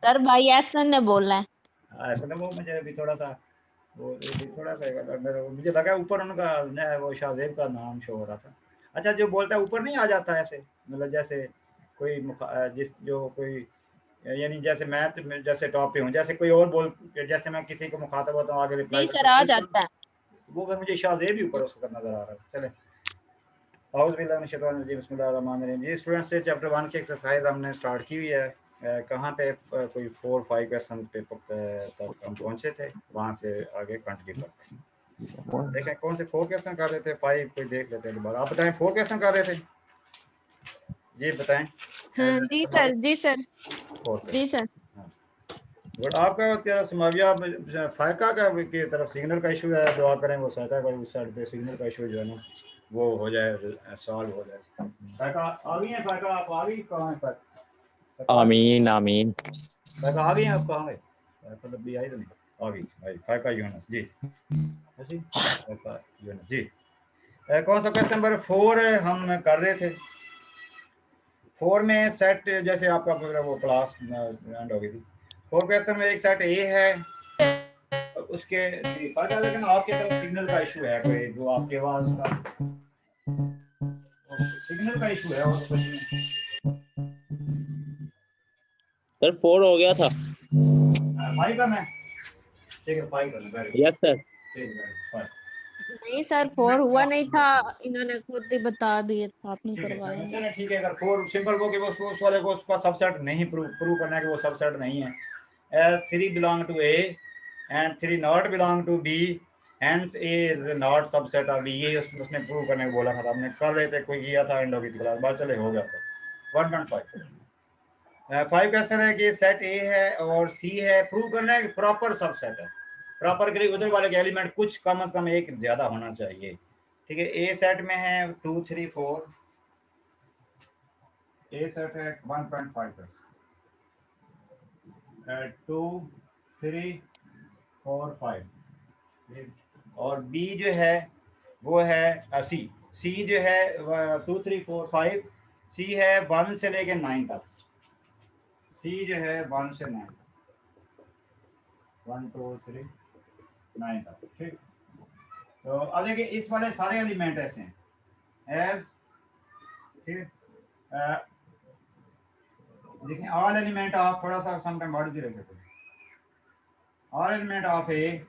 Sir भाई एहसन ने बोलना है। ऐसा ना, वो मुझे अभी थोड़ा सा वो थोड़ा सा मुझे लगा ऊपर उनका वो शाहजेब का नाम शो हो रहा था। अच्छा, जो बोलता है ऊपर नहीं आ जाता ऐसे, मतलब जैसे कोई जिस जो कोई, यानी जैसे मैं जैसे टॉप पे हूँ, जैसे कोई और बोल, जैसे मैं किसी को मुखातब होता हूँ आगे रिप्लाई जी करता सर हूँ आ तो ऊपर जाता है। वो फिर मुझे शाहजेब ही ऊपर उसका नजर आ रहा है। चले, बिस्मिल्लाहिर्रहमानिर्रहीम। जी स्टूडेंट्स, से चैप्टर 1 की एक्सरसाइज हमने स्टार्ट की हुई है। कहाँ पे कोई 4-5 क्वेश्चन पे तक हम पहुँचे थे, वहाँ से आगे कंटिन्यू करते हैं। देखें कौन से 4 क्वेश्चन कर रहे थे, 5 कोई देख लेते हैं दोबारा। आप बताएं 4 क्वेश्चन कर रहे थे, जी बताएं। हाँ जी सर, जी सर, 4 जी क्वेश्चन। सर। हाँ, बट आपका तेरा समाविया फायका का की तरफ सिग्नल का इशू है, दुआ करें वो फायका का उस साइड पे सिग्नल का इशू जो है ना वो हो जाए, सॉल्व हो जाए। फायका आ गई है, फायका आप आ गई, कहाँ है फायका आ गई? आमीन आमीन। फायका आ गई है, आप कहाँ गए? मतलब भी आई तो नहीं, आ गई आई फायका यूनस जी। जी फायका यूनस जी। कौन सा क्वेश्चन नंबर 4 हम कर रहे थे। 4 में सेट, जैसे आपका वो क्लास एंड हो गई थी। 4 क्वेश्चन में एक सेट ए है, उसके फायदा, लेकिन आपकी तरफ सिग्नल का इशू है कोई, जो आपके आवाज का सिग्नल का इशू है और कुछ नहीं। सर 4 हो गया था। 5 करना है, ठीक है 5 करना, वेरी गुड, यस सर। ठीक है 5। नहीं सर 4 हुआ नहीं था, इन्होंने खुद ही बता दिया था, आपने ठीक है करवाया नहीं। चलो ठीक है, अगर 4 सिंपल वो कि वो उस वाले को उसका सबसेट नहीं प्रूव करना है कि वो सबसेट नहीं है। As 3 belong to A and 3 not belong to B, hence A is not subset of B, ये उसने प्रूव करने को बोला था। हमने कर रहे थे, कोई किया था एंड की क्लास बार, चले हो गया तो 1.5। 5 क्वेश्चन है कि सेट ए है और सी है, प्रूव करना है कि प्रॉपर सबसेट है। प्रॉपर के लिए उधर वाले के एलिमेंट कुछ कम से कम एक ज्यादा होना चाहिए। ठीक है, ए सेट में है 2 3 4, ए सेट है 1.5, 2 3 4 5, और बी जो है वो है सी। सी जो है 2 3 4 5, सी है 1 से लेके 9 तक। सी जो है 1 से 9 तक, 1 2 3 9 तक, ठीक। तो अब देखिए इस वाले सारे एलिमेंट ऐसे हैं एज, ठीक। देखिए ऑल एलिमेंट ऑफ, थोड़ा सा समटाइम वर्ड भी रख, all element of A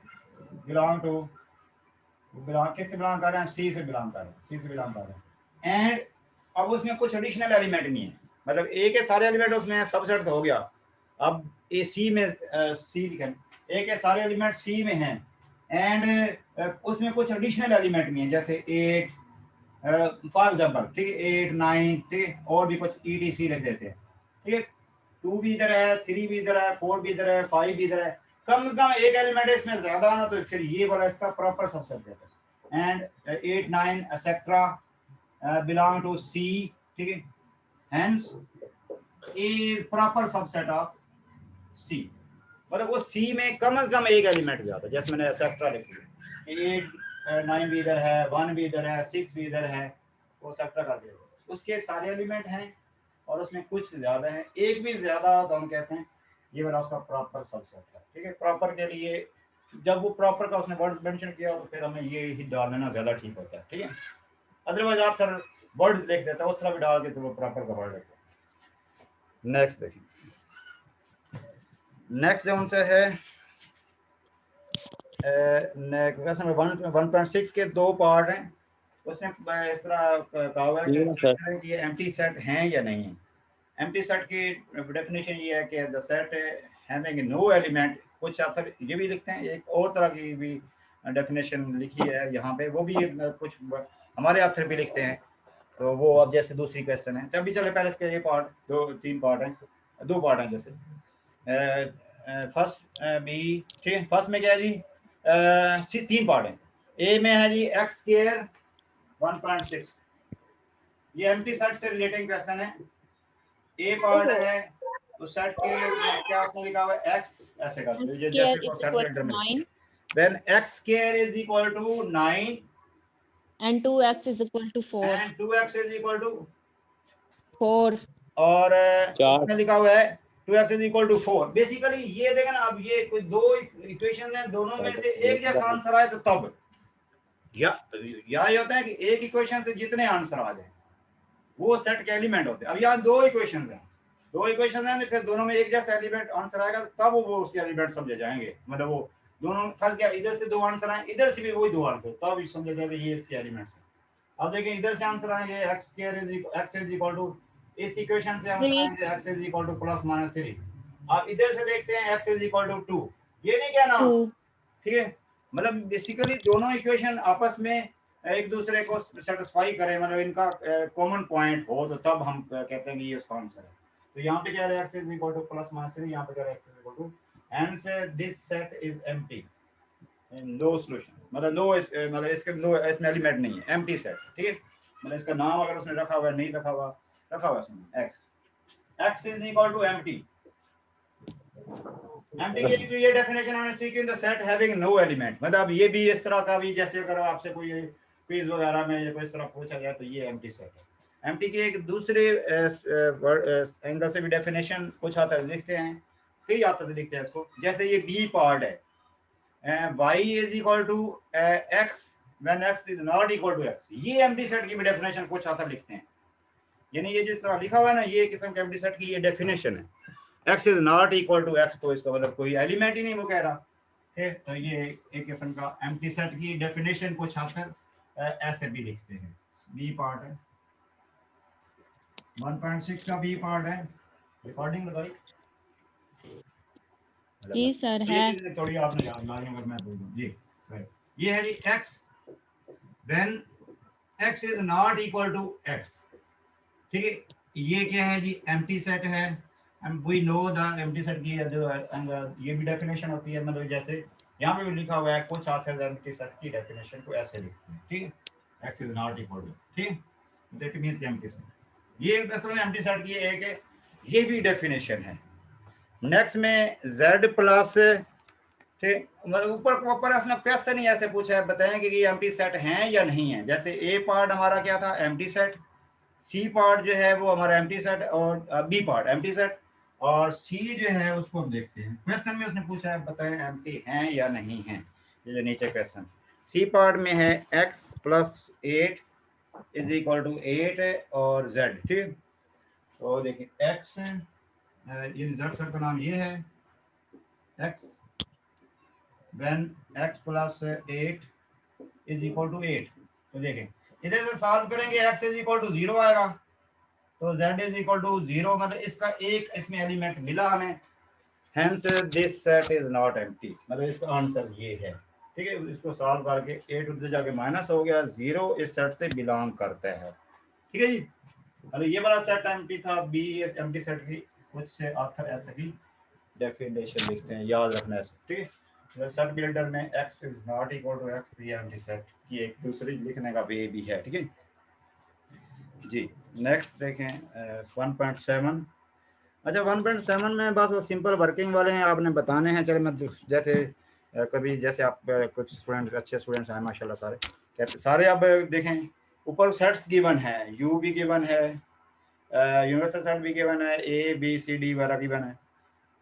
belong to, belong किससे बिलोंग कर रहे हैं, सी से बिलोंग कर रहे हैं, सी से बिलोंग कर रहे हैं। एंड अब उसमें कुछ एडिशनल एलिमेंट नहीं है, मतलब ए के सारे एलिमेंट उसमें सबसेट तो हो गया। अब ए सी में सी लिखें, ए के सारे एलिमेंट सी में हैं एंड उसमें कुछ एडिशनल एलिमेंट नहीं है, जैसे 8 फॉर एग्जाम्पल, ठीक है 8 9, ठीक है, और भी कुछ ई टी सी रख देते हैं, ठीक है। 2 भी इधर है, 3 भी इधर है, 4 भी इधर है, 5 भी इधर है, कम से कम एक एलिमेंट इसमें ज्यादा ना, तो फिर ये वाला इसका प्रॉपर सबसेट देता है। And 8 9 etcetera belong to C, ठीक है, hence is proper subset of C. मतलब वो सी में कम से कम एक एलिमेंट ज्यादा, जैसे मैंने एक्सेट्रा लिख दिया, 8 9 भी इधर है, 1 भी इधर है, 6 भी इधर है, वो एक्सेट्रा कर दिया, उसके सारे एलिमेंट हैं और उसमें कुछ ज्यादा है, एक भी ज्यादा तो हम कहते हैं ये वाला उसका प्रॉपर सबसेट है। ठीक है, प्रॉपर के लिए जब वो प्रॉपर का उसने वर्ड्स मेंशन किया तो फिर हमें ये ही डाल लेना ज्यादा ठीक होता है, ठीक है। अदरवाइज आप फिर वर्ड्स लिख देता है उस तरह भी डाल के, तो वो प्रॉपर का वर्ड लिखते हैं। नेक्स्ट देखिए, नेक्स्ट जो उनसे है क्वेश्चन 1.6 के 2 पार्ट हैं। उसने इस तरह कहा हुआ है कि ये एम्प्टी सेट हैं या नहीं है। एम्प्टी सेट की डेफिनेशन ये है कि the set having no element, कुछ ऑथर ये भी लिखते हैं, एक और तरह की भी डेफिनेशन लिखी है यहाँ पे, वो भी कुछ हमारे ऑथर भी लिखते हैं। तो वो अब जैसे दूसरी क्वेश्चन है, अभी चले पहले इसके ये पार्ट, 2-3 पार्ट हैं, 2 पार्ट हैं। जैसे फर्स्ट बी, ठीक है, फर्स्ट में क्या है जी 3 पार्ट है। ए में है जी एक्स स्क्वायर 1.6, ये एम्प्टी सेट से रिलेटिंग क्वेश्चन है। ए पार्ट है तो सेट के में क्या उसने लिखा हुआ है एक्स, ऐसे कर दो ये जैसे सेट के अंदर में, when x square is equal to 9 and 2x is equal to 4 and 2x is equal to 4 और उसने लिखा हुआ है 2x is equal to 4। Basically ये देखें ना, अब ये कोई दो इक्वेशन हैं, दोनों में से एक जैसा आंसर आए तो तब या ये होता है कि एक इक्वेशन से जितने आंसर आ जाए वो सेट के एलिमेंट होते हैं। अब यहाँ दो इक्वेशन हैं, तो फिर दोनों में एक जैसा एलिमेंट आंसर आएगा तब वो उसके एलिमेंट समझे जाएंगे। मतलब वो दोनों फंस गया, इधर से दो आंसर आए, इधर से भी वही दो आंसर, तब समझे जाएगा ये इसके एलिमेंट्स हैं। अब देखिए इधर से आंसर आएंगे x इज इक्वल टू, इस इक्वेशन से आंसर आएंगे x is equal to plus minus 3। अब इधर से देखते हैं x इज इक्वल टू 2, ये नहीं कहना, ठीक है। मतलब बेसिकली दोनों इक्वेशन आपस में एक दूसरे को सेटिस्फाई करें, मतलब इनका कॉमन पॉइंट हो, तो तब हम कहते हैं कि ये इसका आंसर है। तो यहाँ पे कह रहे हैं x is equal to plus minus 3, यहाँ पे कह रहे हैं x is equal to, hence this set is empty in no solution, मतलब नो, मतलब इसके नो, इसमें एलिमेंट नहीं है, एम्प्टी सेट, ठीक है। मतलब इसका नाम अगर उसने रखा हुआ है, नहीं रखा हुआ उसने x is equal to empty. Empty की ये डेफिनेशन होनी चाहिए कि the set having no element, मतलब ये भी इस तरह का भी, जैसे अगर आपसे कोई क्विज वगैरह में या कोई इस तरह पूछा जाए तो ये एम्प्टी सेट है। एम्प्टी की एक दूसरे एंगल से भी डेफिनेशन कुछ आता है, लिखते हैं, कई आता से लिखते हैं इसको, जैसे ये बी पार्ट है, y is equal to x when x is not equal to x, ये एम्प्टी सेट की भी डेफिनेशन कुछ आता लिखते हैं। यानी ये जिस तरह लिखा हुआ है ना, ये किस्म के एम्प्टी सेट की ये डेफिनेशन है, x is not equal to x, तो इसका मतलब कोई एलिमेंट ही नहीं वो कह रहा, ठीक है। तो ये एक किस्म का एम्प्टी सेट की डेफिनेशन कुछ आकर ऐसे भी लिखते हैं। बी पार्ट है, 1.6 का बी पार्ट है, रिकॉर्डिंग लगाई जी सर है। ये चीजें थोड़ी आपने याद लाई, अगर मैं बोल दूं जी, ये है जी x when x is not equal to x, ठीक है। ये क्या है जी, एम्प्टी सेट है, and we know the empty set की ये भी डेफिनेशन होती है, मतलब जैसे यहाँ पे भी लिखा हुआ है, कुछ आते हैं एम्प्टी सेट की डेफिनेशन को ऐसे लिखते हैं, ठीक है, x is not equal to, ठीक है, दैट मींस एम्प्टी सेट। ये असल में एम्प्टी सेट की एक है, ये भी डेफिनेशन है। नेक्स्ट में z प्लस, ठीक, मतलब ऊपर उसने क्वेश्चन ही ऐसे पूछा है, बताएं कि ये एम्प्टी सेट हैं या नहीं है। जैसे ए पार्ट हमारा क्या था, एम्प्टी सेट, सी पार्ट जो है वो हमारा एम्प्टी सेट, और बी पार्ट एम्प्टी सेट, और सी जो है उसको हम देखते हैं। क्वेश्चन में उसने पूछा है बताएं एम्प्टी हैं या नहीं है। ये जो नीचे क्वेश्चन सी पार्ट में है x plus 8 is equal to 8 और z, ठीक। तो देखिए x, ये z सर का नाम ये है, x when x plus 8 is equal to 8, तो देखें इधर से सॉल्व करेंगे, x इज इक्वल टू 0 आएगा, तो z इज इक्वल टू 0, मतलब इसका एक इसमें एलिमेंट मिला हमें, hence this set is not empty, मतलब इसका आंसर ये है, ठीक है। इसको सॉल्व करके 8 उधर जाके माइनस हो गया, 0 इस सेट से बिलोंग करता है, ठीक है जी। अरे ये वाला सेट एम्प्टी था, बी एम्प्टी सेट की कुछ से आखिर ऐसे भी डेफिनेशन लिखते हैं, याद रखना है, ठीक है। सेट बिल्डर में x is not equal to x, ये एम्प्टी सेट की एक दूसरी लिखने का वे भी है, ठीक है जी। नेक्स्ट देखें 1.7। अच्छा 1.7 में बस वो सिंपल वर्किंग वाले हैं, आपने बताने हैं। चले मैं जैसे कभी जैसे आप कुछ स्टूडेंट अच्छे स्टूडेंट्स हैं माशाल्लाह, सारे कहते सारे, अब देखें ऊपर सेट्स गिवन है, यू भी गिवन है, यूनिवर्सल सेट भी गिवन है, ए बी सी डी वगैरह गिवन है।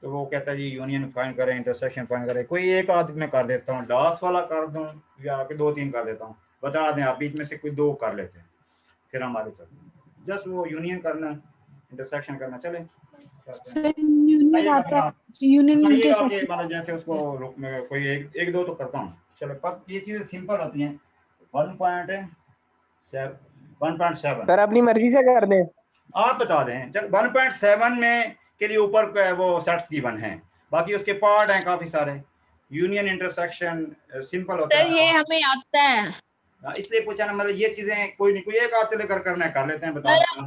तो वो कहता है जी यूनियन फाइंड करें, इंटरसेक्शन फाइंड करें। कोई एक आदमी में कर देता हूँ, लास्ट वाला कर दूँ या कि 2-3 कर देता हूँ, बता दें आप, बीच में से कोई 2 कर लेते हैं, फिर हमारे चलते जस्ट वो यूनियन करना, इंटरसेक्शन करना। चले यूनियन आता है, यूनियन इंटरसेक्शन, मतलब जैसे उसको कोई एक दो तो करता हूँ। चलो पर ये चीजें सिंपल होती हैं। 1.7 सर अपनी मर्जी से कर दें, आप बता दें। चल 1.7 में के लिए ऊपर वो सेट्स गिवन हैं, बाकी उसके पार्ट हैं काफी सारे, यूनियन इंटरसेक्शन सिंपल होता सर ये है। हमें आता है, इसलिए पूछा ना, मतलब ये चीजें कोई नहीं, कोई एक हाथ से लेकर करना है, कर लेते हैं, बता सर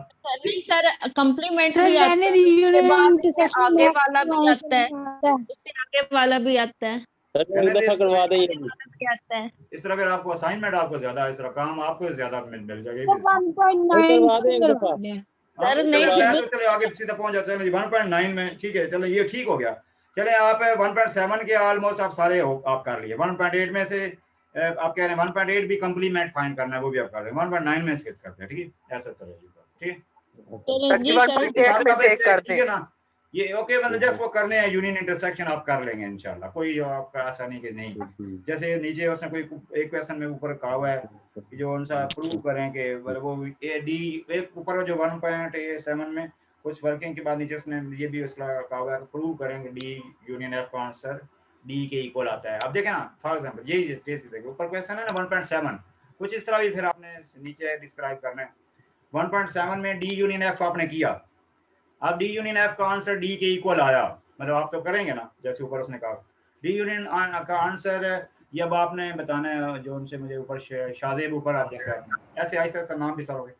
नहीं सर, कम्प्लीमेंट सर भी आता रहने है, दी, उसके यूनियन बाद इंटरसेक्शन आगे वाला भी आता है, आता है। उससे आगे वाला भी आता है, सर एक दफा करवा दें ये भी। भी आता है। इस तरह फिर आपको असाइनमेंट आपको ज्यादा, इस तरह काम आपको ज्यादा मिल जाएगा। सर 1.9 से करवा दें। सर नहीं तो चले आगे सीधा पहुंच जाते हैं 1.9 में, ठीक है। चलो ये ठीक हो गया। चले आप 1.7 के ऑलमोस्ट आप सारे आप कर लिए। 1.8 में से आप कह रहे हैं 1.8 भी कंप्लीमेंट फाइंड करना है, वो भी आप कर रहे हैं। 1.9 में स्किप करते हैं, ठीक है, ऐसा चलेगा, ठीक है। चलो जी सर, एक में से एक करते ठीक है ना। ये ओके मतलब जस्ट वो करने हैं, यूनियन इंटरसेक्शन आप कर लेंगे इंशाल्लाह, कोई आपका ऐसा नहीं कि नहीं। जैसे नीचे उसने कोई एक क्वेश्चन में ऊपर कहा हुआ है कि जो उनसा प्रूव करें कि मतलब वो ए डी एक ऊपर जो 1.7 में कुछ वर्किंग के बाद नीचे उसने ये भी उसका कहा हुआ है प्रूव करेंगे डी यूनियन एफ का आंसर डी के इक्वल आता है। अब देखें ना फॉर एग्जांपल यही केस देखो, ऊपर क्वेश्चन है ना 1.7 कुछ इस तरह भी फिर आपने नीचे डिस्क्राइब करना है। 1.7 में डी यूनियन एफ आपने किया, अब डी यूनियन एफ का आंसर डी के इक्वल आया, मतलब आप तो करेंगे ना जैसे ऊपर उसने कहा डी यूनियन का आंसर ये अब आपने बताना है जो उनसे मुझे ऊपर शाजेब ऊपर आप जैसे ऐसे ऐसा नाम भी सरोगे।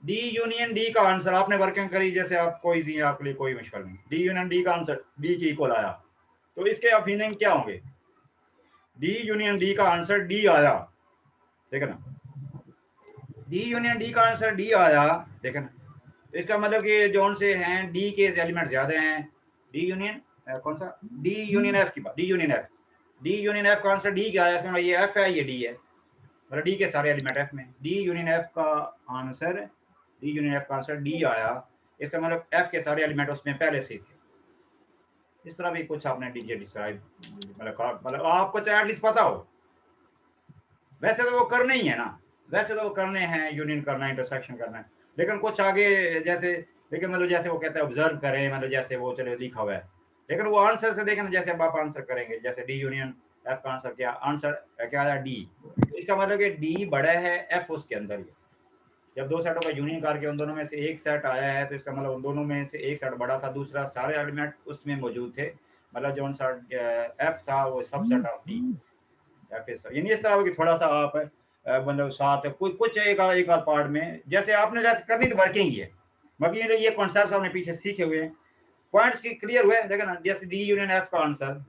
डी यूनियन डी का आंसर आपने वर्किंग करी जैसे आपको इजी है आपके लिए कोई मुश्किल नहीं, डी यूनियन डी का आंसर डी के इक्वल आया, तो इसके अब मीनिंग क्या होंगे, डी यूनियन डी का आंसर डी आया, ठीक है ना, डी यूनियन डी का आंसर डी आया, ठीक है ना, इसका मतलब कि जोन से हैं डी के एलिमेंट ज्यादा हैं, डी यूनियन कौन सा डी यूनियन एफ की बात, डी यूनियन एफ का आंसर डी क्या आया, इसमें ये एफ है ये डी है, मतलब डी के सारे एलिमेंट एफ में, डी यूनियन एफ का आंसर डी आया, इसका मतलब एफ के सारे एलिमेंट उसमें पहले से थे। इस तरह भी कुछ आपने डीजे डिस्क्राइब मतलब आपको चाहे एटलीस्ट पता हो, वैसे तो वो करने ही है ना, वैसे तो वो करने हैं, यूनियन करना है, इंटरसेक्शन करना है, लेकिन कुछ आगे जैसे लेकिन मतलब जैसे वो कहते हैं ऑब्जर्व करें, मतलब जैसे वो चले लिखा हुआ है, लेकिन वो आंसर से देखें जैसे अब आप आंसर करेंगे जैसे डी यूनियन एफ का आंसर क्या आया डी, इसका मतलब कि डी बड़ा है एफ उसके अंदर ही, जब दो सेटों का यूनियन करके उन दोनों में से एक सेट आया है तो इसका मतलब उन दोनों में से एक सेट बड़ा था, दूसरा सारे एलिमेंट उसमें मौजूद थे, मतलब जो सा एफ था वो सबसेट ऑफ डी एफ इस यानी इस तरह कि थोड़ा सा आप मतलब साथ कुछ एक आध पार्ट में जैसे आपने जैसे करनी तो वर्किंग ही है, बाकी ये कॉन्सेप्ट आपने पीछे सीखे हुए हैं, पॉइंट्स की क्लियर हुए देखा ना, जैसे डी यूनियन एफ का आंसर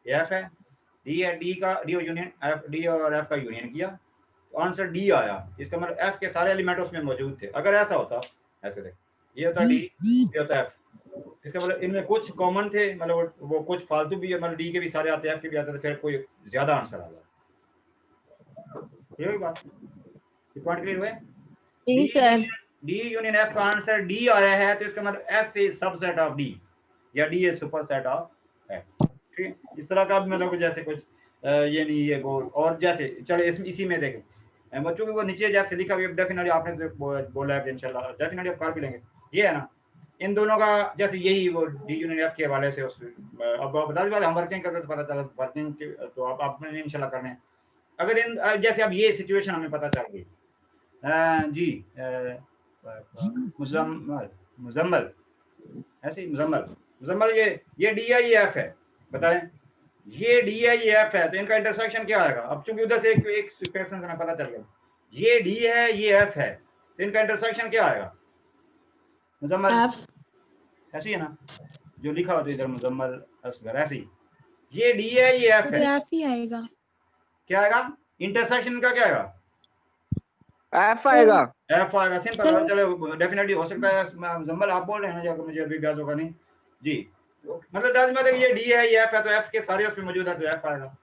एफ है, डी है, डी का डी यूनियन एफ, डी और एफ का यूनियन किया तो आंसर डी आया, इसका मतलब एफ के सारे एलिमेंट उसमें मौजूद थे, अगर ऐसा होता ऐसे देख ये होता डी ये होता एफ, इसका मतलब इनमें कुछ कॉमन थे, मतलब वो कुछ फालतू भी मतलब डी के भी सारे आते एफ के भी आते थे, फिर कोई ज्यादा आंसर आ गया, ये बात पॉइंट क्लियर हुए, जी सर। डी यूनियन एफ का आंसर डी आया है तो इसका मतलब F is subset of D या D is superset of F, ठीक है, इस तरह का मतलब जैसे कुछ ये नहीं ये गोल, और जैसे चले इसी में देखें बच्चों को वो नीचे जैसे लिखा हुआ डेफिनेटली आपने बोला है कि इंशाल्लाह डेफिनेटली आप कर भी लेंगे, ये है ना इन दोनों का जैसे यही वो डी यूनियन एफ के हवाले से उस अब बता दी बात हम वर्किंग करते तो पता चला वर्किंग तो आप आपने इंशाल्लाह करने हैं, अगर इन जैसे अब ये सिचुएशन हमें पता चल गई जी मुजम्मल ऐसे ही मुजम्मल ये डी आई एफ है, बताएं ये डी आई एफ है तो इनका इंटरसेक्शन क्या आएगा, अब चूंकि उधर से एक क्वेश्चन से हमें पता चल गया ये डी है ये एफ है तो इनका इंटरसेक्शन क्या आएगा मुजम्मल, ऐसी है ना जो लिखा होता है इधर मुजम्मल असगर, ऐसी ये डी है ये एफ है, एफ ही आएगा, क्या आएगा इंटरसेक्शन का क्या आएगा एफ आएगा, एफ आएगा, सिंपल, चलो डेफिनेटली हो सकता है मुजम्मल आप बोल रहे हैं ना जो मुझे अभी याद होगा नहीं जी, मतलब मतलब ये डी है ये एफ है तो एफ के सारे उसमें मौजूद है तो एफ आएगा,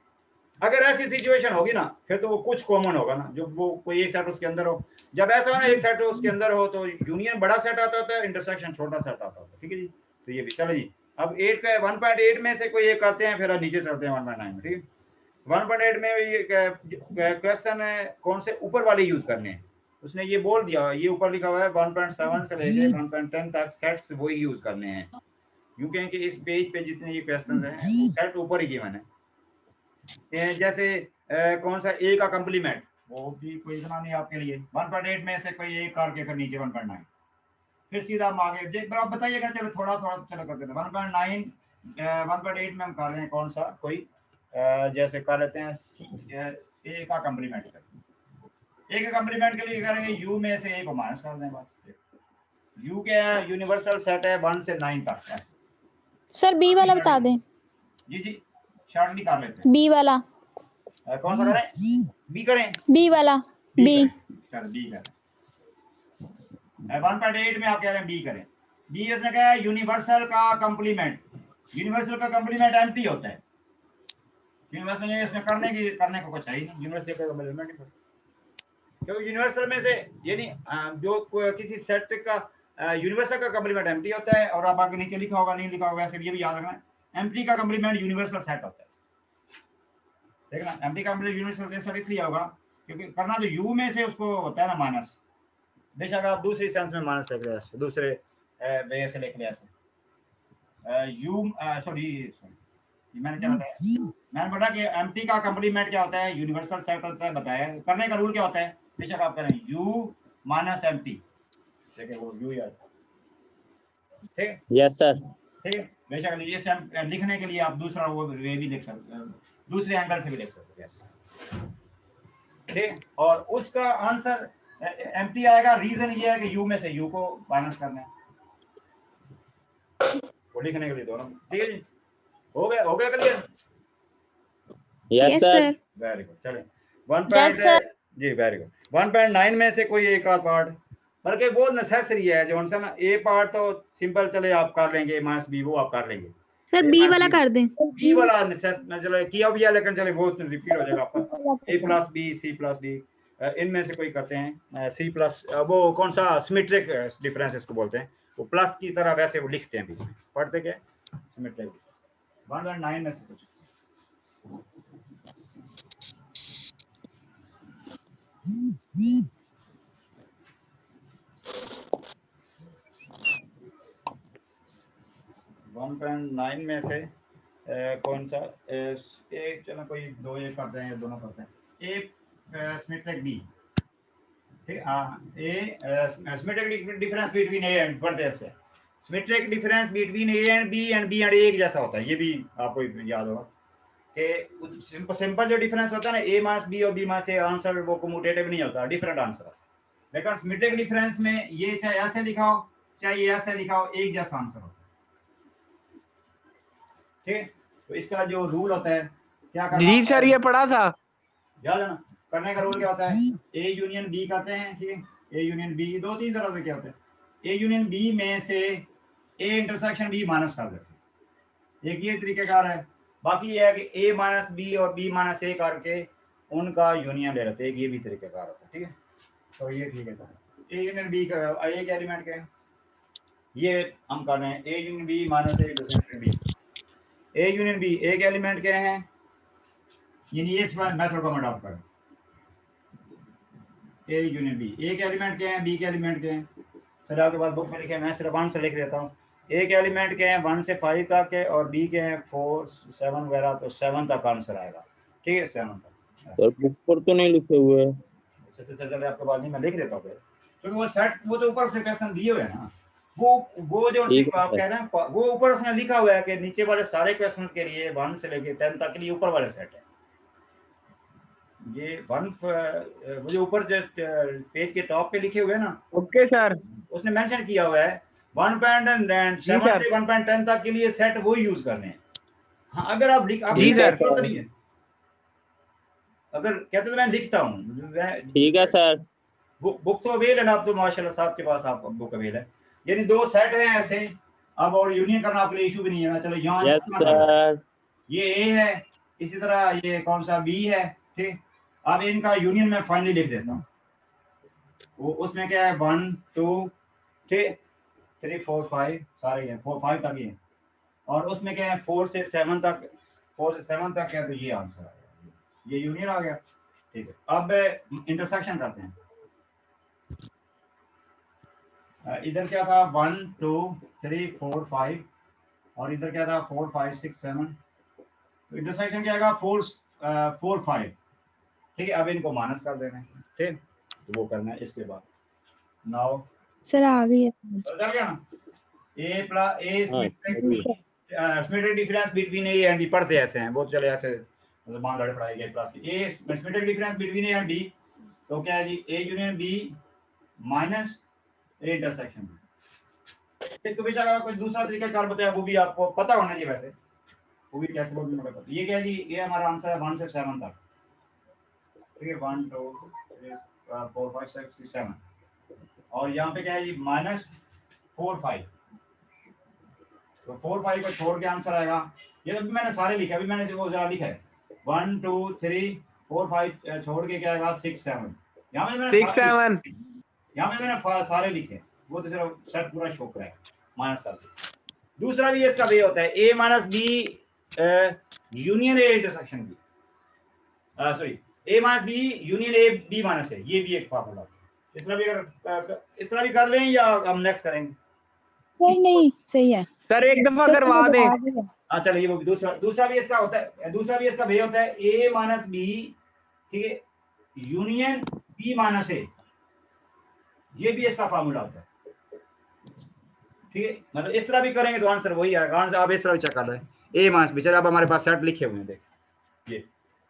अगर ऐसी सिचुएशन होगी ना फिर तो वो कुछ कॉमन होगा ना, जो वो कोई एक सेट उसके अंदर हो, जब ऐसा हो ना एक सेट उसके अंदर हो तो यूनियन बड़ा सेट आता होता है, इंटरसेक्शन छोटा सेट आता होता है, ठीक है जी, तो ये भी चलो जी, अब 1.8 में से कोई एक करते हैं फिर नीचे चलते हैं 1.9 में, ठीक है 1.8 में ये क्वेश्चन है कौन से ऊपर वाले यूज करने हैं, उसने ये बोल दिया ये ऊपर लिखा हुआ है 1.7 से लेके 1.10 तक सेट्स वही यूज करने हैं, यूं कहें कि इस पेज पे जितने ये क्वेश्चंस हैं सेट ऊपर ही गिवन है, जैसे कौन सा ए का कंप्लीमेंट वो भी कोई इतना नहीं आपके लिए, 1.8 में से कोई एक करके फिर नीचे 1.9 फिर सीधा हम आगे आप बताइएगा, चलो थोड़ा थोड़ा चलो करते हैं 1.8 में हम कर रहे हैं कौन सा कोई जैसे कर लेते हैं ए का कंप्लीमेंट ए के कंप्लीमेंट के लिए करेंगे यू में से ए को माइनस कर दें, बस यू के यूनिवर्सल सेट है 1 से 9 तक है, सर बी वाला बता दें, जी शॉर्ट नहीं कर लेते बी वाला कौन सा करें बी करें बी वाला बी करें बी करें 1.8 में आप कह रहे हैं बी करें, बी इसने कहा है यूनिवर्सल का कंप्लीमेंट, यूनिवर्सल का कंप्लीमेंट एम्प्टी होता है, यूनिवर्सल इसमें करने को कुछ है ही नहीं, यूनिवर्सल का कंप्लीमेंट क्योंकि यूनिवर्सल में से यानी जो किसी सेट का यूनिवर्सल का कंप्लीमेंट एम्प्टी होता है, और आप आगे नीचे लिखा होगा, नहीं लिखा होगा वैसे ये भी याद रखना, एम्प्टी का कंप्लीमेंट यूनिवर्सल सेट होता है, ठीक है ना। एम्प्टी का कंप्लीमेंट यूनिवर्सल सेट इसलिए होगा क्योंकि करना तो यू में से उसको होता है ना माइनस, बेशक आप दूसरी सेंस में माइनस लिख रहे हैं, दूसरे वे से लिख रहे हैं यू, सॉरी मैंने क्या बताया, मैंने बोला कि एम्प्टी का कंप्लीमेंट क्या होता है, यूनिवर्सल सेट होता है, बताया करने का रूल क्या होता है, बेशक आप करें यू माइनस एम्प्टी, ठीक है, वो यू याद, ठीक है, यस सर। ठीक है, बेशक ये लिखने के लिए आप दूसरा वो वे भी लिख सकते हैं, दूसरे एंगल से भी लिख सकते हैं, ठीक। और उसका आंसर एम्प्टी आएगा, रीजन ये है कि यू में से यू को माइनस करना है, वो लिखने के लिए दोनों, ठीक है जी, हो गया clear. Yes sir. Very good, चलिए 1. जी वेरी गुड, 1.9 में से कोई एक आध पार्ट, बल्कि वो नेसेसरी है जो उनसे ना, ए पार्ट तो सिंपल चले आप कर लेंगे, माइनस बी वो आप कर लेंगे, सर बी वाला कर दें। बी वाला चलो किया भी है, लेकिन चले वो रिपीट हो जाएगा आपका, A plus B C plus D, इनमें से कोई करते हैं सी प्लस, वो कौन सा सिमेट्रिक डिफरेंस इसको बोलते हैं, वो प्लस की तरह वैसे वो लिखते हैं, बीच में पढ़ते क्या सिमेट्रिक, 1.9 में से कुछ 1.9 में से कौन सा एक, चलो कोई दो एक करते हैं या दोनों करते हैं, एक सिमेट्रिक बी, ठीक है, A symmetric difference between A and, पढ़ते हैं symmetric difference between A and B and एक जैसा होता है, ये भी आपको याद होगा कि सिंपल जो डिफरेंस होता है ना, ए माइनस बी और बी माइनस ए, आंसर वो कम्यूटेटिव नहीं होता, डिफरेंट आंसर, लेकिन सिमेट्रिक डिफरेंस में ये चाहे ऐसे लिखा हो चाहे ये ऐसे लिखा हो, एक जैसा आंसर होता है, ठीक है। तो इसका जो रूल होता है क्या करना, जी सर ये पढ़ा था, याद है ना, करने का रूल क्या होता है, ए यूनियन बी करते हैं, ठीक है, ए यूनियन बी, दो तीन तरह से क्या होता है, ए यूनियन बी में से ए इंटरसेक्शन बी माइनस कर देते हैं, एक ये तरीकेकार है, बाकी ये है कि ए माइनस बी और बी माइनस ए करके उनका यूनियन ले लेते हैं, ये भी तरीकेकार होता है, ठीक है। तो ये ठीक है, ए यूनियन बी का एक एलिमेंट क्या है, ये हम कर रहे हैं, A union B minus A intersection B, A union B एक एलिमेंट क्या है, यानी ये मेथड को हम अडॉप्ट करें, ए यूनियन बी एक एलिमेंट क्या है, बी के एलिमेंट क्या है, फिर आपके पास बुक में लिखे, मैं सिर्फ 1 से लिख देता हूँ, एक एलिमेंट के हैं 1 से 5 तक है, और बी के हैं 4 7 वगैरह, तो 7 तक आंसर आएगा, ठीक है, 7 तक। सर बुक पर तो नहीं लिखे हुए, चलिए आपके पास नहीं, मैं लिख देता हूँ फिर, क्योंकि वो सेट वो तो ऊपर से क्वेश्चन दिए हुए हैं ना, वो जो आप कह रहे हैं वो ऊपर उसने लिखा हुआ है कि नीचे वाले सारे क्वेश्चन के लिए 1 से लेके 10 तक के लिए ऊपर वाले सेट है, ये 1 वो जो ऊपर जो पेज के टॉप पे लिखे हुए हैं ना, ओके सर, उसने मेंशन किया हुआ है 1.7 से 1.10 तक के लिए सेट वो यूज करने हैं। हाँ, अगर आप जी सर, तो नहीं है, अगर कहते तो मैं लिखता हूँ, ठीक है सर, बुक तो अवेल है ना, आप तो माशाल्लाह साहब के पास आप बुक अवेल है, यानी 2 सेट हैं ऐसे, अब और यूनियन करना आपके लिए इशू भी नहीं है, चलो यहाँ ये ए है, इसी तरह ये कौन सा बी है, ठीक, अब इनका यूनियन में फाइनली लिख देता हूँ, वो उसमें क्या है 1 2 ठीक 3 4 5 सारे हैं, 4 5 तक ही है, और उसमें क्या है 4 से 7 तक, 4 से 7 तक है, तो ये आंसर आ गया, ये यूनियन आ गया, ठीक है। अब इंटरसेक्शन करते हैं, इधर क्या था 1 2 3 4 5, और इधर क्या था 4 5 6 7, तो इंटरसेक्शन क्या आएगा 4 4 5, ठीक है। अब इनको माइनस कर देना है, ठीक, तो वो करना है इसके बाद, नाउ सर आ गई है, चल गया ना, A plus A symmetric difference between A and B, पढ़ते ऐसे हैं वो, चले ऐसे मतलब मान लड़े पढ़ाई गए plus A symmetric difference between A and B, तो क्या है जी, A union B minus A intersection, इसको भी अगर कोई दूसरा तरीका कार बताया वो भी आपको पता होना चाहिए, वैसे वो भी कैसे वो भी मदद करता है। ये क्या है जी, ये हमारा आंसर है 1 से 7 तक, ठीक है, 1 2 3 4 5 6 7, और यहाँ पे क्या है जी माइनस 4 5, तो 4 5 को छोड़ के आंसर आएगा, ये तो मैंने सारे लिखे, अभी मैंने वो जरा लिखा है 1 2 3 4 5 छोड़ के क्या आएगा 6 7, यहाँ पे मैंने 6 7, यहाँ पे मैंने सारे लिखे, वो तो चलो सेट पूरा शो करेगा माइनस कर दो। दूसरा भी इसका वे होता है A minus B union A intersection B, sorry A minus B union A B minus A, ये भी एक फार्मूला है। इस तरह भी अगर इस तरह भी कर लें या हम नेक्स्ट करेंगे? सर नहीं सही है सर एक दफा सर करवा मुझे दें। आ गया। हाँ चलिए वो दूसरा भी इसका होता है, दूसरा भी इसका वे होता है ए माइनस बी, ठीक है, यूनियन बी माइनस ए, ये भी इसका फार्मूला होता है, ठीक है। मतलब इस तरह भी करेंगे तो आंसर वही आएगा। आंसर आप इस तरह भी चेक कर लें ए माइनस बी। चलो अब हमारे पास सेट लिखे हुए हैं, देख ये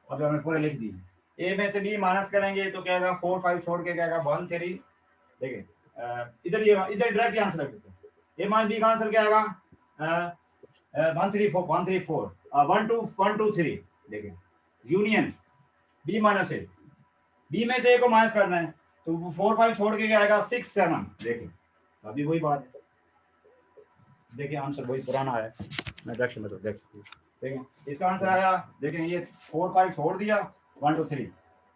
अब हमने पूरे लिख दिए। ए में से बी माइनस करेंगे तो क्या आएगा 4 5 छोड़ के क्या आएगा 1 3, देखिए इधर ये इधर डायरेक्टली आंसर रख देते हैं। ए माइनस बी का आंसर क्या आएगा 1 3 4 1 3 4 1 2 3, देखिए यूनियन बी माइनस ए, बी में से ए को माइनस करना है तो 4 5 छोड़ के क्या आएगा 6 7, देखिए अभी वही बात है, देखिए आंसर वही पुराना है। मैं डायरेक्शन में तो देखिए इसका आंसर आया, देखिए ये 4 5 छोड़ दिया 1 2 3,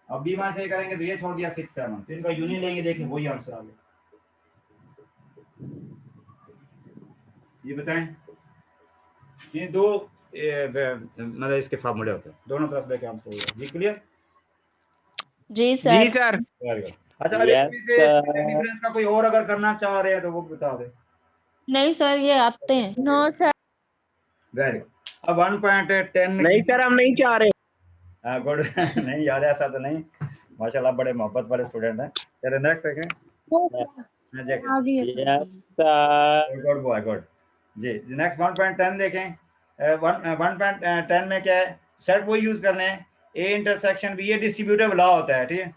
अब बी माइनस ए करेंगे तो ये छोड़ दिया 6 7, तो इनका यूनियन लेंगे, देखिए वही आंसर आ गया। ये बताएं ये दो मतलब इसके फार्मूले होते हैं, दोनों तरफ से देखिए आंसर होगा। जी क्लियर? जी सर। जी सर। Very good. अच्छा अब इसमें से डिफरेंस का कोई और अगर करना चाह रहे हैं तो वो बता दे। नहीं सर ये आते हैं। No sir. Very good. अब 1.10 नहीं सर हम नहीं चाह रहे। गुड नहीं यार ऐसा तो नहीं, माशाल्लाह बड़े मोहब्बत वाले स्टूडेंट हैं। चलो नेक्स्ट देखें। आ गई है yes sir. Good boy good जी। नेक्स्ट 1.10 देखें। 1.10 में क्या है, सेट वो यूज करने हैं ए इंटरसेक्शन बी, ये डिस्ट्रीब्यूटिव लॉ होता है, ठीक है।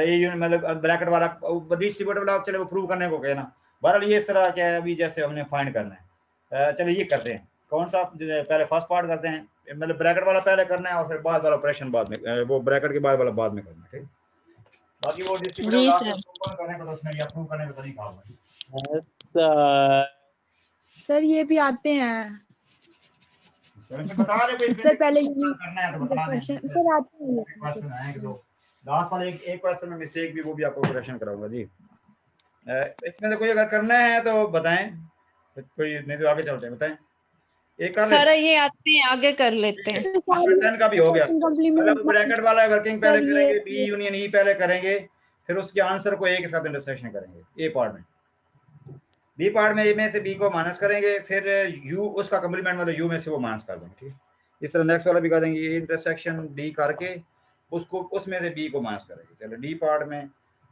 ये मतलब ब्रैकेट वाला डिस्ट्रीब्यूटिव लॉ चलो वो प्रूव करने को कहना, बहरहाल ये इस तरह क्या है अभी जैसे हमने फाइंड करना है। चलो ये करते हैं, कौन सा पहले फर्स्ट पार्ट करते हैं, मतलब ब्रैकेट वाला पहले करना है और फिर बाद वाला ऑपरेशन बाद में, वो ब्रैकेट के बाद वाला बाद में करना है, ठीक। बाकी वो डिस्ट्रीब्यूटिव लॉ प्रूव करने को तो उसमें या प्रूव करने को नहीं कहा हुआ। Yes sir. सर ये भी आते हैं बता दे सर पहले करना है तो बता दें। सर आते हैं क्वेश्चन है कि लास्ट वाले एक क्वेश्चन में मिस्टेक भी वो भी आपको करेक्शन कराऊंगा जी। इसमें से कोई अगर करना है तो बताएं, कोई नहीं तो आगे चलते हैं, बताएं एक कर सर ये आते हैं आगे कर लेते हैं। 10 का भी हो गया। मतलब ब्रैकेट वाला वर्किंग पहले करेंगे, बी यूनियन ई पहले करेंगे, फिर उसके आंसर को ए के साथ इंटरसेक्शन करेंगे। ए पार्ट में, बी पार्ट में ए में से बी को माइनस करेंगे, फिर यू उसका कम्प्लीमेंट मतलब यू में से वो माइनस कर देंगे, ठीक। इस तरह नेक्स्ट वाला भी कर देंगे, ए इंटरसेक्शन डी करके उसको उसमें से बी को माइनस करेंगे। चलो डी पार्ट में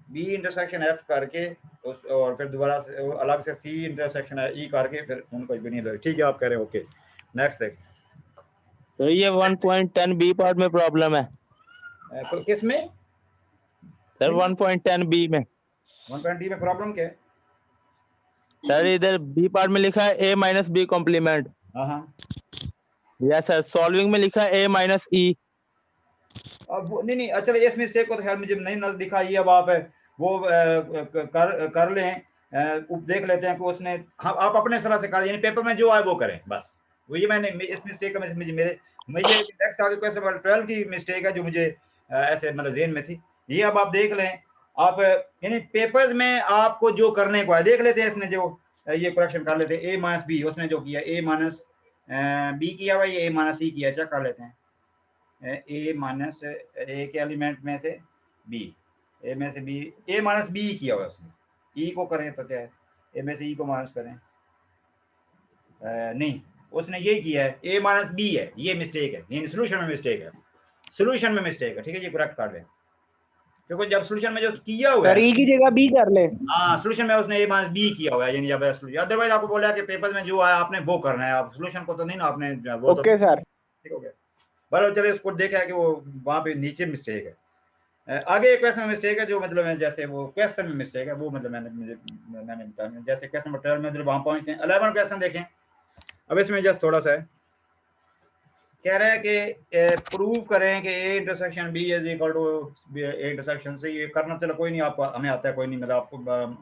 बी इंटरसेक्शन एफ करके उस और फिर दोबारा से अलग से सी इंटरसेक्शन ई करके फिर उनको भी नहीं लगे, ठीक है आप कह रहे हैं ओके। नेक्स्ट देख। तो ये 1.10 बी पार्ट में प्रॉब्लम है किस में सर? 1.10 बी में 1.10 में प्रॉब्लम क्या है? सर इधर बी पार्ट में लिखा है ए माइनस बी कॉम्प्लीमेंट। हाँ यस सर। सॉल्विंग में लिखा है ए माइनस ई। अब नहीं अच्छा इस मिस्टेक को तो खैर मुझे नहीं नजर दिखा, ये अब आप वो कर लें, देख लेते हैं कि उसने, हाँ आप अपने तरह से कर, यानी पेपर में जो आए वो करें बस। वो ये मैंने इस मिस्टेक का मुझे नेक्स्ट आगे क्वेश्चन नंबर 12 की मिस्टेक है जो मुझे ऐसे मतलब ज़हन में थी, ये अब आप देख लें। आप यानी पेपर्स में आपको जो करने को है देख लेते हैं, इसने जो ये करेक्शन कर लेते हैं ए माइनस बी, उसने जो किया ए माइनस बी किया हुआ, ये ए माइनस ई किया, चेक कर लेते हैं। ए माइनस ए के एलिमेंट में से बी, ए में से बी, ए माइनस बी किया हुआ उसने, ई को करें तो क्या है ए में से ई को माइनस करें, नहीं उसने ये किया है ए माइनस बी है, ये मिस्टेक है, यानी सोल्यूशन में मिस्टेक है, सोल्यूशन में मिस्टेक है, ठीक है ये करेक्ट कर लें, क्योंकि जब सोल्यूशन में जो किया हुआ है ई की जगह बी कर ले। हाँ सोल्यूशन में उसने ए माइनस बी किया हुआ है, यानी जब अदरवाइज आपको बोला कि पेपर में जो आया आपने वो करना है, आप सोल्यूशन को तो नहीं ना आपने वो ओके सर ठीक हो गया। बराबर चलिए उसको देखा है कि वो वहाँ पे नीचे मिस्टेक है। आगे एक क्वेश्चन में मिस्टेक है जो मतलब जैसे वो क्वेश्चन में मिस्टेक है वो मतलब मैंने बताया, जैसे क्वेश्चन नंबर 12 में जब वहाँ पहुँचते हैं 11 क्वेश्चन देखें। अब इसमें जस्ट थोड़ा सा है, कह रहा है कि प्रूव करें कि A intersection B is equal to A intersection से, ये करना चलो कोई नहीं, आपको हमें आता है, कोई नहीं मतलब आपको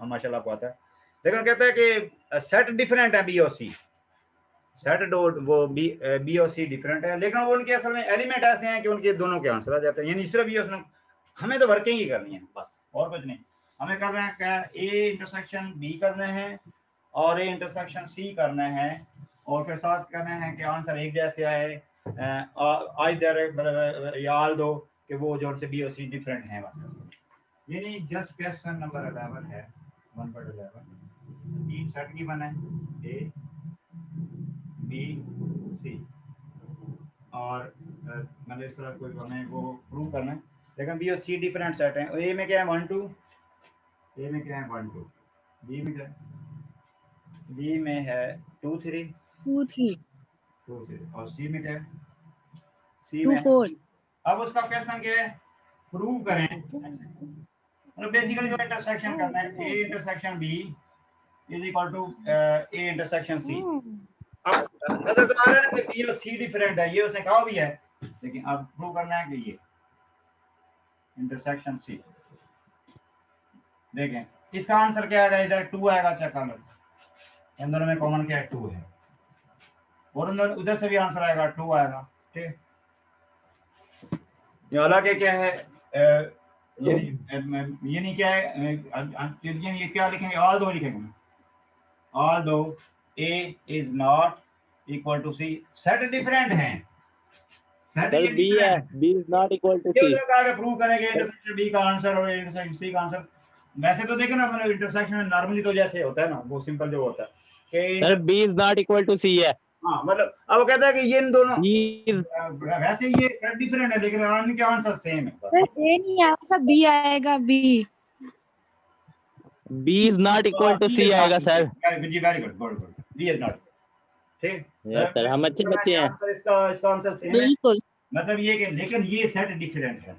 माशाल्लाह आपको आता है, लेकिन कहता है कि सेट डिफरेंट है बी और सी, सेट वो बी और सी डिफरेंट है, लेकिन वो उनके असल में एलिमेंट ऐसे हैं कि उनके दोनों के आंसर आ जाते हैं, यानी सिर्फ ये उसने हमें तो वर्किंग ही करनी है बस और कुछ नहीं। हमें कर रहे हैं क्या, ए इंटरसेक्शन बी करने हैं और ए इंटरसेक्शन सी करने हैं और फिर साथ करने हैं कि आंसर एक जैसे आए, आइदर या ऑल दो कि वो जो से बी और सी डिफरेंट हैं बस। ये नहीं, जस्ट क्वेश्चन नंबर 11 है 1.11, तीन सेट की बना है ए बी सी और मतलब इस तरह कोई हमें वो प्रूव करना है, लेकिन बी और सी डिफरेंट सेट हैं। ए में क्या है 1 2, ए में क्या है 1 2, बी में क्या है, बी में है 2 3 2 3 2 3 और सी में क्या है, सी 2 में 4। अब उसका क्वेश्चन क्या है, प्रूव करें। मतलब बेसिकली जो इंटरसेक्शन करना है, A intersection B is equal to A intersection C. अब नजर तो आ रहा है ना कि बी और सी डिफरेंट है, ये उसने कहा भी है, लेकिन अब प्रूव करना है कि ये इंटरसेक्शन सी। देखें इसका आंसर क्या आएगा, इधर 2 आएगा, चेक कर लो इन दोनों में कॉमन क्या है 2 है, और उधर से भी आंसर आएगा 2 आएगा। ठीक, ये हालांकि क्या है ये नहीं क्या है, ये क्या लिखेंगे, ऑल दो लिखेंगे, ऑल दो A is not equal to C, set different हैं, सेट सर ये बी है, डिफरेंट है। B is not equal to ये सी। लोग आगे प्रूव करेंगे इंटरसेक्शन बी का आंसर और इंटरसेक्शन सी का आंसर। वैसे तो देखें ना, मतलब इंटरसेक्शन में नॉर्मली तो जैसे होता है ना, वो सिंपल जो होता है कि sir B is not equal to C है। हाँ, मतलब अब वो कहता है कि ये इन दोनों बी इज वैसे ये सेट डिफरेंट है लेकिन इनके आंसर सेम है बस। सर ए नहीं आएगा, बी आएगा, B. B is not equal to C आएगा सर। जी very good, good good, B is not. ठीक, यस सर, हम अच्छे बच्चे हैं। आंसर इसका आंसर सेम है, बिल्कुल। मतलब ये कि लेकिन ये सेट डिफरेंट है।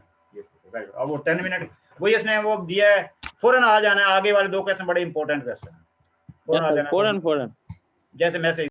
अब वो 10 मिनट वही इसने वो दिया है, फौरन आ जाना है, आगे वाले दो क्वेश्चन बड़े इंपॉर्टेंट क्वेश्चन है, फौरन आ जाना है। फौरन फौरन जैसे मैसेज